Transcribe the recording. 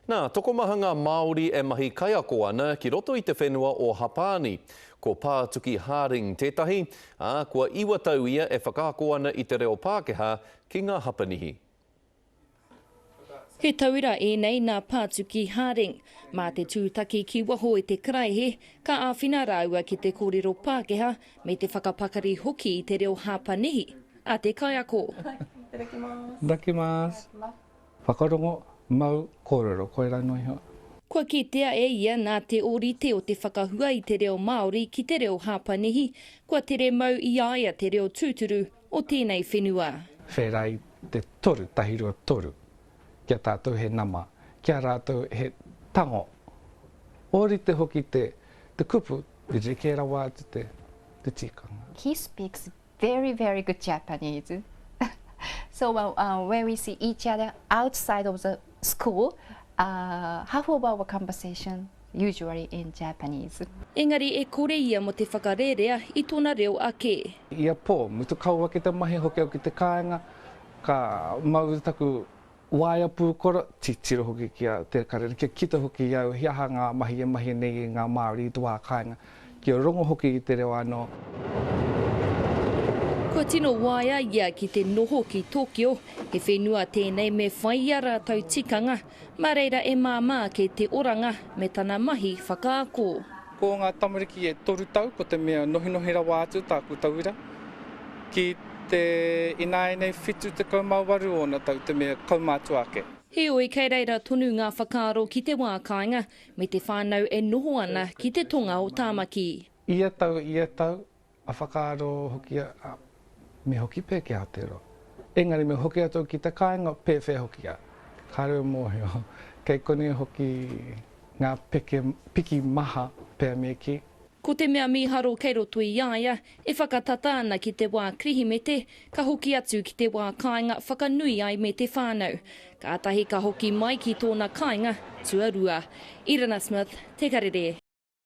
Nā, tokomahanga Māori e mahi kaiako ana ki roto i te whenua o Hapani. Ko Pātuki Harding tētahi, kua iwatau ia e whakaako ana i te reo Pākehā ki ngā hapanihi. He tauira e nei nā Pātuki Harding. Mā te tūtaki ki waho i te karaihe, ka āwhina rāua ki te kōrero Pākehā me te whakapakari hoki i te reo Hapanihi. A te kaiako. Dakimasu. Whakarongo. Mau kōrero, koe rano iho. Kua kitea e ia nā te ōrite o te whakahua i te reo Māori ki te reo Hapanihi, kua tere mau i aia te reo tūturu o tēnei whenua. Wherai te toru, tahirua toru, kia tātou he nama, kia rātou he tango. Ōrite hoki te kupu, te rekerawa te tikanga. He speaks very, very good Japanese. So when we see each other outside of the school, half of our conversation usually in Japanese. Engari e kore ia mo te whakarerea i tōna reo ake. Ia pō, mutu kaua ki te mahi hoki au ki te kāinga, ka mau taku waia pūkora, titiro hoki kia te karere, kia kita hoki au hiaha ngā mahi e mahi nei ngā Māori i te wā kāinga, kia rongo hoki i te reo anō. Kua tino waia ia ki te noho ki Tokyo, he whenua tēnei me whai ia rātou tikanga, mā reira e māmā ke te oranga me tana mahi whakaako. Ko ngā tamariki e toru tau, ko te mea nohi rawa atu tāku tauira. Ki te inaenei whitu te kaumauwaru ona tau te mea kaumātu ake. He oi kei reira tonu ngā whakaaro ki te wā kāinga, me te whānau e noho ana ki te tonga o Tāmaki. Ia tau, a whakaaro hoki a me hoki pē ki Aotearoa. Engari me hoki atu ki te kāinga, pē whē hoki a. Kareu mōhio, kei kone hoki ngā piki maha pē me ki. Ko te mea miharo kei roto i iaia, e whakatata ana ki te wā krihimete, ka hoki atu ki te wā kāinga whakanui ai me te whānau. Ka atahi ka hoki mai ki tōna kāinga, tuarua. Irina Smith, Te Karere.